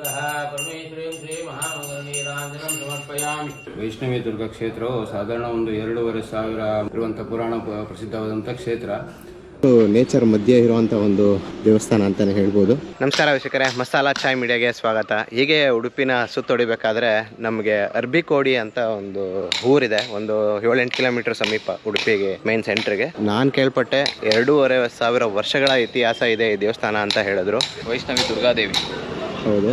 परमेश्वरीं श्री महामंगलनीरांजनं समर्पयामि। ವೈಷ್ಣವಿ ದುರ್ಗಾ ಕ್ಷೇತ್ರವು ಸಾಧಾರಣ ಒಂದು 2,500 ಇರುವಂಥ ಪುರಾಣ ಪ್ರಸಿದ್ಧವಾದಂಥ ಕ್ಷೇತ್ರ. ನೇಚರ್ ಮಧ್ಯೆ ಇರುವಂಥ ಒಂದು ದೇವಸ್ಥಾನ ಅಂತಲೇ ಹೇಳ್ಬೋದು. ನಮಸ್ಕಾರ ವೀಕ್ಷಕರೇ, ಮಸಾಲಾ ಚಾಯ್ ಮೀಡಿಯಾಗೆ ಸ್ವಾಗತ. ಹೀಗೆ ಉಡುಪಿನ ಸುತ್ತೊಡಿಬೇಕಾದ್ರೆ ನಮಗೆ ಅರ್ಬಿಕೋಡಿ ಅಂತ ಒಂದು ಊರಿದೆ, ಒಂದು 7-8 ಕಿಲೋಮೀಟರ್ ಸಮೀಪ ಉಡುಪಿಗೆ ಮೇನ್ ಸೆಂಟ್ರಿಗೆ. ನಾನು ಕೇಳ್ಪಟ್ಟೆ 2,500 ವರ್ಷಗಳ ಇತಿಹಾಸ ಇದೆ ಈ ದೇವಸ್ಥಾನ ಅಂತ ಹೇಳಿದ್ರು. ವೈಷ್ಣವಿ ದುರ್ಗಾದೇವಿ. ಹೌದು,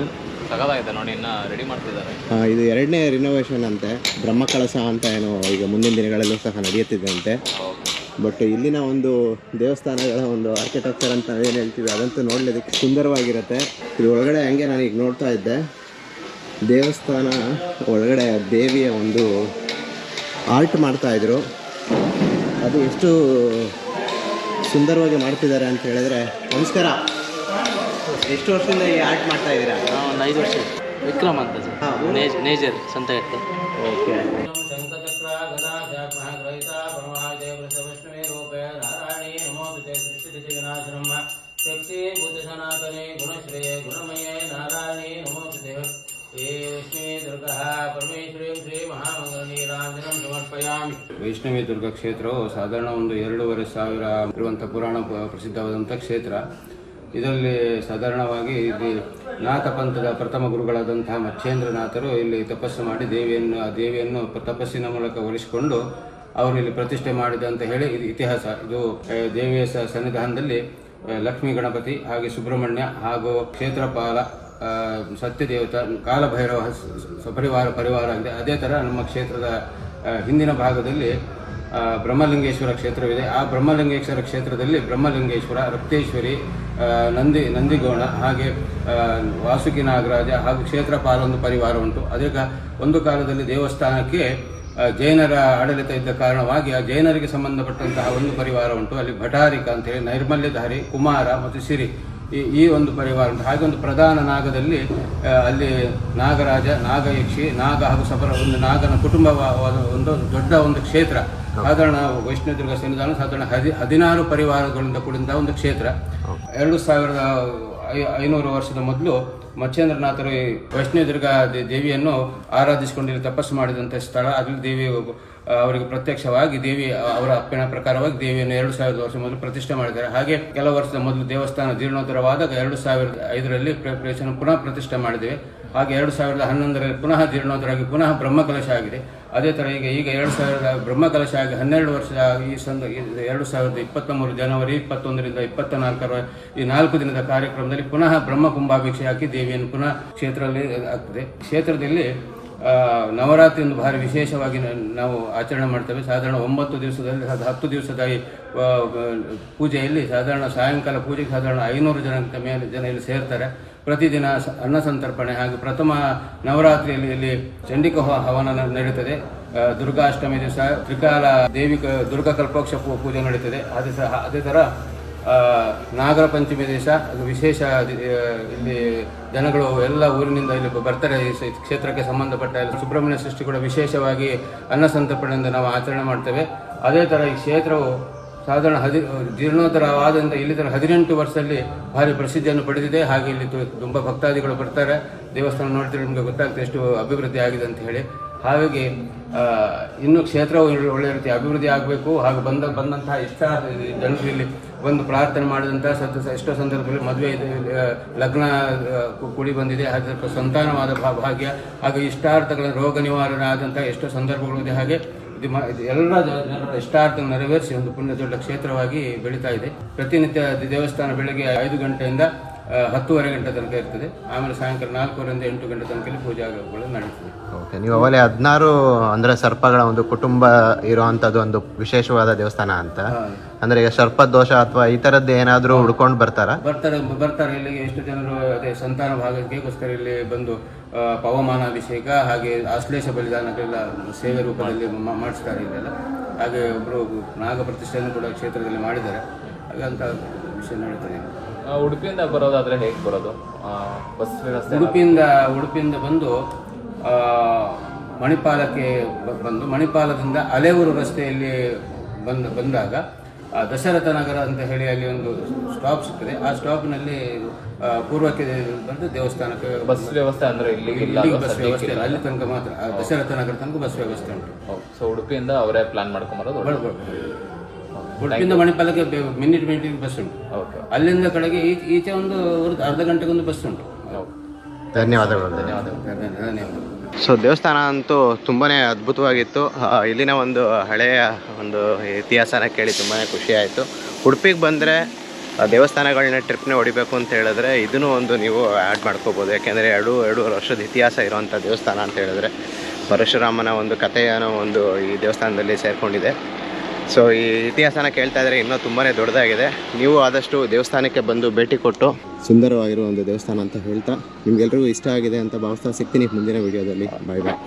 ಸಗದಾಗಿದೆ ನೋಡಿ, ಇನ್ನು ರೆಡಿ ಮಾಡ್ತಿದ್ದಾರೆ. ಇದು 2ನೇ ರಿನೋವೇಷನ್ ಅಂತೆ. ಬ್ರಹ್ಮಕಳಶ ಅಂತ ಏನೋ ಈಗ ಮುಂದಿನ ದಿನಗಳಲ್ಲೂ ಸಹ ನಡೆಯುತ್ತಿದೆ ಅಂತೆ. ಬಟ್ ಇಲ್ಲಿನ ಒಂದು ದೇವಸ್ಥಾನಗಳ ಒಂದು ಆರ್ಕಿಟೆಕ್ಚರ್ ಅಂತ ಏನು ಹೇಳ್ತೀವಿ ಅದಂತೂ ನೋಡಲಿಕ್ಕೆ ಸುಂದರವಾಗಿರುತ್ತೆ. ಇದು ಒಳಗಡೆ ಹಂಗೆ ನಾನು ಈಗ ನೋಡ್ತಾ ಇದ್ದೆ, ದೇವಸ್ಥಾನ ಒಳಗಡೆ ದೇವಿಯ ಒಂದು ಆರ್ಟ್ ಮಾಡ್ತಾಯಿದ್ರು. ಅದು ಎಷ್ಟು ಸುಂದರವಾಗಿ ಮಾಡ್ತಿದ್ದಾರೆ ಅಂತ ಹೇಳಿದ್ರೆ. ನಮಸ್ಕಾರ, ಎಷ್ಟು ವರ್ಷದಿಂದ ಈ ಆರ್ಟ್ ಮಾಡ್ತಾ ಇದ್ದೀರಾ? ಒಂದು 5 ವರ್ಷ. ವಿಕ್ರಮ್ ಅಂತ ಸರ್, ನೇಜರ್ ಸಂತ ಇರ್ತದೆ. ಓಕೆ. ಶಕ್ತಿ ಬುದ್ಧ ಸನಾತನೆ ಗುಣಶ್ರೇಯ ಗುಣಮಯ ನಾರಾಯಣಿ ನಮೋಸ್ತುತೆ. ಲಕ್ಷ್ಮೀ ದುರ್ಗಾ ಪರಮೇಶ್ವರೀಂ ಶ್ರೀ ಮಹಾಮಂಗಲನೀರಾಂಜನಂ ಸಮರ್ಪಯಾಮಿ. ವೈಷ್ಣವಿ ದುರ್ಗಾ ಕ್ಷೇತ್ರವು ಸಾಧಾರಣ ಒಂದು 2,500 ಇರುವಂಥ ಪುರಾಣ ಪ್ರಸಿದ್ಧವಾದಂಥ ಕ್ಷೇತ್ರ. ಇದರಲ್ಲಿ ಸಾಧಾರಣವಾಗಿ ಇಲ್ಲಿ ನಾಥ ಪಂಥದ ಪ್ರಥಮ ಗುರುಗಳಾದಂತಹ ಮಚ್ಚೇಂದ್ರನಾಥರು ಇಲ್ಲಿ ತಪಸ್ಸು ಮಾಡಿ ದೇವಿಯನ್ನು ತಪಸ್ಸಿನ ಮೂಲಕ ಒಲಿಸಿಕೊಂಡು ಅವರು ಇಲ್ಲಿ ಪ್ರತಿಷ್ಠೆ ಮಾಡಿದ ಅಂತ ಹೇಳಿ ಇದು ಇತಿಹಾಸ. ಇದು ದೇವಿಯ ಸನ್ನಿಧಾನದಲ್ಲಿ ಲಕ್ಷ್ಮೀ ಗಣಪತಿ ಹಾಗೆ ಸುಬ್ರಹ್ಮಣ್ಯ ಹಾಗೂ ಕ್ಷೇತ್ರಪಾಲ ಸತ್ಯದೇವತ ಕಾಲಭೈರವ ಪರಿವಾರ ಆಗಿದೆ. ಅದೇ ಥರ ನಮ್ಮ ಕ್ಷೇತ್ರದ ಹಿಂದಿನ ಭಾಗದಲ್ಲಿ ಬ್ರಹ್ಮಲಿಂಗೇಶ್ವರ ಕ್ಷೇತ್ರವಿದೆ. ಆ ಬ್ರಹ್ಮಲಿಂಗೇಶ್ವರ ಕ್ಷೇತ್ರದಲ್ಲಿ ಬ್ರಹ್ಮಲಿಂಗೇಶ್ವರ, ರಕ್ತೇಶ್ವರಿ, ನಂದಿಗೋಣ ಹಾಗೆ ವಾಸುಕಿ ನಾಗರಾಜ ಹಾಗೂ ಕ್ಷೇತ್ರಪಾಲ ಒಂದು ಪರಿವಾರ ಉಂಟು. ಅದಕ್ಕೆ ಒಂದು ಕಾಲದಲ್ಲಿ ದೇವಸ್ಥಾನಕ್ಕೆ ಜೈನರ ಆಡಳಿತ ಇದ್ದ ಕಾರಣವಾಗಿ ಆ ಜೈನರಿಗೆ ಸಂಬಂಧಪಟ್ಟಂತಹ ಒಂದು ಪರಿವಾರ ಉಂಟು. ಅಲ್ಲಿ ಭಟಾರಿಕ ಅಂತೇಳಿ, ನೈರ್ಮಲ್ಯಧಾರಿ, ಕುಮಾರ ಮತ್ತು ಸಿರಿ ಈ ಒಂದು ಪರಿವಾರ ಉಂಟು. ಹಾಗೆ ಒಂದು ಪ್ರಧಾನ ನಾಗದಲ್ಲಿ ಅಲ್ಲಿ ನಾಗರಾಜ, ನಾಗಯಕ್ಷಿ, ನಾಗ ಹಾಗೂ ಸಫರ ಒಂದು ನಾಗನ ಕುಟುಂಬವಾದ ಒಂದು ದೊಡ್ಡ ಒಂದು ಕ್ಷೇತ್ರ. ಸಾಧಾರಣ ವೈಷ್ಣವದುರ್ಗ ಸನ್ನಿಧಾನ ಸಾಧಾರಣ 16 ಪರಿವಾರಗಳಿಂದ ಕೂಡಿದ ಒಂದು ಕ್ಷೇತ್ರ. 2,500 ವರ್ಷದ ಮೊದಲು ಮಚ್ಚೇಂದ್ರನಾಥರು ಈ ವೈಷ್ಣವದುರ್ಗ ದೇವಿಯನ್ನು ಆರಾಧಿಸಿಕೊಂಡು ತಪಸ್ಸು ಮಾಡಿದಂಥ ಸ್ಥಳ. ಅಲ್ಲಿ ದೇವಿ ಅವರಿಗೆ ಪ್ರತ್ಯಕ್ಷವಾಗಿ ದೇವಿ ಅವರ ಅಪ್ಪಿನ ಪ್ರಕಾರವಾಗಿ ದೇವಿಯನ್ನು 2,000 ವರ್ಷ ಮೊದಲು ಪ್ರತಿಷ್ಠೆ ಮಾಡಿದ್ದಾರೆ. ಹಾಗೆ ಕೆಲವು ವರ್ಷದ ಮೊದಲು ದೇವಸ್ಥಾನ ಜೀರ್ಣೋದ್ಧರವಾದಾಗ 2005ರಲ್ಲಿ ಪುನಃ ಪ್ರತಿಷ್ಠೆ ಮಾಡಿದ್ದೇವೆ. ಹಾಗೆ 2011ರಲ್ಲಿ ಪುನಃ ಜೀರ್ಣೋದ್ಧರಾಗಿ ಪುನಃ ಬ್ರಹ್ಮಕಲಶ ಆಗಿದೆ. ಅದೇ ಥರ ಈಗ 2000 ಬ್ರಹ್ಮಕಲಶ ಆಗಿ 12 ವರ್ಷದ ಈ 2023 ಜನವರಿ 21ರಿಂದ 24 ಈ 4 ದಿನದ ಕಾರ್ಯಕ್ರಮದಲ್ಲಿ ಪುನಃ ಬ್ರಹ್ಮ ಕುಂಭಾಭಿಷೇಕ ಹಾಕಿ ದೇವಿಯನ್ನು ಪುನಃ ಕ್ಷೇತ್ರದಲ್ಲಿ ಆಗ್ತದೆ. ಕ್ಷೇತ್ರದಲ್ಲಿ ನವರಾತ್ರಿ ಒಂದು ಭಾರಿ ವಿಶೇಷವಾಗಿ ನಾವು ಆಚರಣೆ ಮಾಡ್ತೇವೆ. ಸಾಧಾರಣ 9 ದಿವಸದಲ್ಲಿ 10 ದಿವಸದ ಈ ಪೂಜೆಯಲ್ಲಿ ಸಾಧಾರಣ ಸಾಯಂಕಾಲ ಪೂಜೆಗೆ ಸಾಧಾರಣ 500 ಜನಕ್ಕಿಂತ ಮೇಲೆ ಜನ ಇಲ್ಲಿ ಸೇರ್ತಾರೆ. ಪ್ರತಿದಿನ ಅನ್ನ ಸಂತರ್ಪಣೆ ಹಾಗೂ ಪ್ರಥಮ ನವರಾತ್ರಿಯಲ್ಲಿ ಇಲ್ಲಿ ಚಂಡಿಕ ಹವನ ನಡೀತದೆ. ದುರ್ಗಾಷ್ಟಮಿ ದಿವಸ ತ್ರಿಕಾಲ ದೇವಿ ದುರ್ಗಾ ಕಲ್ಪೋಕ್ಷ ಪೂಜೆ ನಡೀತದೆ. ಅದೇ ಥರ ನಾಗರ ಪಂಚಮಿ ದಿವಸ ಅದು ವಿಶೇಷ. ಇಲ್ಲಿ ಜನಗಳು ಎಲ್ಲ ಊರಿನಿಂದ ಇಲ್ಲಿ ಬರ್ತಾರೆ. ಈ ಕ್ಷೇತ್ರಕ್ಕೆ ಸಂಬಂಧಪಟ್ಟ ಸುಬ್ರಹ್ಮಣ್ಯ ಸೃಷ್ಟಿ ಕೂಡ ವಿಶೇಷವಾಗಿ ಅನ್ನ ಸಂತರ್ಪಣೆಯಿಂದ ನಾವು ಆಚರಣೆ ಮಾಡ್ತೇವೆ. ಅದೇ ಥರ ಈ ಕ್ಷೇತ್ರವು ಸಾಧಾರಣ ಜೀರ್ಣೋದ್ಧರವಾದಂಥ ಇಲ್ಲಿ 18 ವರ್ಷದಲ್ಲಿ ಭಾರಿ ಪ್ರಸಿದ್ಧಿಯನ್ನು ಪಡೆದಿದೆ. ಹಾಗೆ ಇಲ್ಲಿ ತುಂಬ ಭಕ್ತಾದಿಗಳು ಬರ್ತಾರೆ. ದೇವಸ್ಥಾನ ನೋಡ್ತಿದ್ರೆ ನಿಮಗೆ ಗೊತ್ತಾಗ್ತದೆ ಎಷ್ಟು ಅಭಿವೃದ್ಧಿ ಆಗಿದೆ ಅಂತ ಹೇಳಿ. ಹಾಗಾಗಿ ಇನ್ನು ಕ್ಷೇತ್ರವು ಒಳ್ಳೆಯ ರೀತಿ ಅಭಿವೃದ್ಧಿ ಆಗಬೇಕು. ಹಾಗೂ ಬಂದಂತಹ ಇಷ್ಟ ಜನರು ಇಲ್ಲಿ ಬಂದು ಪ್ರಾರ್ಥನೆ ಮಾಡಿದಂಥ ಎಷ್ಟೋ ಸಂದರ್ಭದಲ್ಲಿ ಮದುವೆ ಲಗ್ನ ಕೂಡಿ ಬಂದಿದೆ. ಅದರ ಸಂತಾನವಾದ ಭಾಗ್ಯ ಹಾಗೂ ಇಷ್ಟಾರ್ಥಗಳ ರೋಗ ನಿವಾರಣೆ ಆದಂಥ ಎಷ್ಟೋ ಸಂದರ್ಭಗಳಿದೆ. ಹಾಗೆ ಎಲ್ಲ ಜನರ ಇಷ್ಟಾರ್ಥ ನೆರವೇರಿಸಿ ಒಂದು ಪುಣ್ಯ ದೊಡ್ಡ ಕ್ಷೇತ್ರವಾಗಿ ಬೆಳೀತಾ ಇದೆ. ಪ್ರತಿನಿತ್ಯ ದೇವಸ್ಥಾನ ಬೆಳಗ್ಗೆ 5 ಗಂಟೆಯಿಂದ 10:30 ಗಂಟೆ ತನಕ ಇರ್ತದೆ. ಆಮೇಲೆ ಸಾಯಂಕಾಲ 4ರಿಂದ 8 ಗಂಟೆ ತನಕ ಪೂಜಾಗಳು ನಡೀತದೆ. ಓಕೆ, ನೀವು ಅವಲೇ 16 ಅಂದರೆ ಸರ್ಪಗಳ ಒಂದು ಕುಟುಂಬ ಇರುವಂಥದ್ದು ಒಂದು ವಿಶೇಷವಾದ ದೇವಸ್ಥಾನ ಅಂತ. ಅಂದ್ರೆ ಈಗ ಸರ್ಪ ದೋಷ ಅಥವಾ ಈ ಥರದ್ದು ಏನಾದರೂ ಹುಡ್ಕೊಂಡು ಬರ್ತಾರೆ. ಇಲ್ಲಿಗೆ ಎಷ್ಟು ಜನರು ಅದೇ ಸಂತಾನ ಭಾಗಕ್ಕೆಗೋಸ್ಕರ ಇಲ್ಲಿ ಬಂದು ಪವಮಾನಾಭಿಷೇಕ ಹಾಗೆ ಆಶ್ಲೇಷ ಬಲಿದಾನಗಳೆಲ್ಲ ಸೇವೆ ರೂಪದಲ್ಲಿ ಮಾಡಿಸ್ತಾರೆ ಇಲ್ಲೆಲ್ಲ. ಹಾಗೆ ಒಬ್ಬರು ನಾಗ ಪ್ರತಿಷ್ಠೆಯನ್ನು ಕೂಡ ಕ್ಷೇತ್ರದಲ್ಲಿ ಮಾಡಿದ್ದಾರೆ. ಹಾಗಂತ ವಿಷಯ ನಡೀತದೆ. ಉಡುಪಿಯಿಂದ ಬರೋದಾದ್ರೆ ಹೇಗೆ ಬರೋದು? ಬಸ್ ವ್ಯವಸ್ಥೆ? ಉಡುಪಿಯಿಂದ ಬಂದು ಮಣಿಪಾಲಕ್ಕೆ ಬಂದು ಮಣಿಪಾಲದಿಂದ ಅಲೆಯೂರು ರಸ್ತೆಯಲ್ಲಿ ಬಂದಾಗ ದಶರಥ ನಗರ ಅಂತ ಹೇಳಿ ಅಲ್ಲಿ ಒಂದು ಸ್ಟಾಪ್ ಸಿಗ್ತದೆ. ಆ ಸ್ಟಾಪ್ನಲ್ಲಿ ಪೂರ್ವಕ್ಕೆ ಬಂದು ದೇವಸ್ಥಾನಕ್ಕೆ ಬಸ್ ವ್ಯವಸ್ಥೆ ಅಂದರೆ ಇಲ್ಲಿಗಿಲ್ಲ, ಇಲ್ಲಿಗೆ ಬಸ್ ವ್ಯವಸ್ಥೆ ಇಲ್ಲ, ಅಲ್ಲಿ ತನಕ ಮಾತ್ರ ದಶರಥ ನಗರ ತನಕ ಬಸ್ ವ್ಯವಸ್ಥೆ ಉಂಟು. ಸೊ ಉಡುಪಿಯಿಂದ ಅವರೇ ಪ್ಲಾನ್ ಮಾಡ್ಕೊಂಬರೋದು ಉಡುಪಿಯಿಂದ ಮಣಿಪಾಲಕ್ಕೆ ಮಿನಿಟ್ ಬಸ್ ಉಂಟು. ಓಕೆ, ಅಲ್ಲಿಂದ ಕಡೆಗೆ ಈಚೆ ಒಂದು ಅರ್ಧ ಗಂಟೆಗೊಂದು ಬಸ್ ಉಂಟು. ಧನ್ಯವಾದಗಳು. ಧನ್ಯವಾದ. ಸೊ ದೇವಸ್ಥಾನ ಅಂತೂ ತುಂಬಾ ಅದ್ಭುತವಾಗಿತ್ತು. ಇಲ್ಲಿನ ಒಂದು ಹಳೆಯ ಒಂದು ಇತಿಹಾಸನ ಕೇಳಿ ತುಂಬಾ ಖುಷಿ ಆಯಿತು. ಉಡುಪಿಗೆ ಬಂದರೆ ದೇವಸ್ಥಾನಗಳನ್ನ ಟ್ರಿಪ್ನೇ ಹೊಡಿಬೇಕು ಅಂತ ಹೇಳಿದ್ರೆ ಇದನ್ನು ಒಂದು ನೀವು ಆ್ಯಡ್ ಮಾಡ್ಕೋಬೋದು. ಯಾಕೆಂದರೆ ಎರಡೂವರೆ ವರ್ಷದ ಇತಿಹಾಸ ಇರೋವಂಥ ದೇವಸ್ಥಾನ ಅಂತ ಹೇಳಿದ್ರೆ ಪರಶುರಾಮನ ಒಂದು ಕಥೆಯನ್ನು ಒಂದು ಈ ದೇವಸ್ಥಾನದಲ್ಲಿ ಸೇರಿಕೊಂಡಿದೆ. ಸೊ ಈ ಇತಿಹಾಸನ ಕೇಳ್ತಾ ಇದ್ದರೆ ಇನ್ನೂ ತುಂಬಾ ದೊಡ್ಡದಾಗಿದೆ. ನೀವು ಆದಷ್ಟು ದೇವಸ್ಥಾನಕ್ಕೆ ಬಂದು ಭೇಟಿ ಕೊಟ್ಟು ಸುಂದರವಾಗಿರುವ ಒಂದು ದೇವಸ್ಥಾನ ಅಂತ ಹೇಳ್ತಾ ನಿಮ್ಗೆಲ್ರಿಗೂ ಇಷ್ಟ ಆಗಿದೆ ಅಂತ ಭಾವಿಸ್ತಾ ಸಿಗ್ತೀನಿ ಮುಂದಿನ ವಿಡಿಯೋದಲ್ಲಿ. ಬಾಯ್ ಬಾಯ್.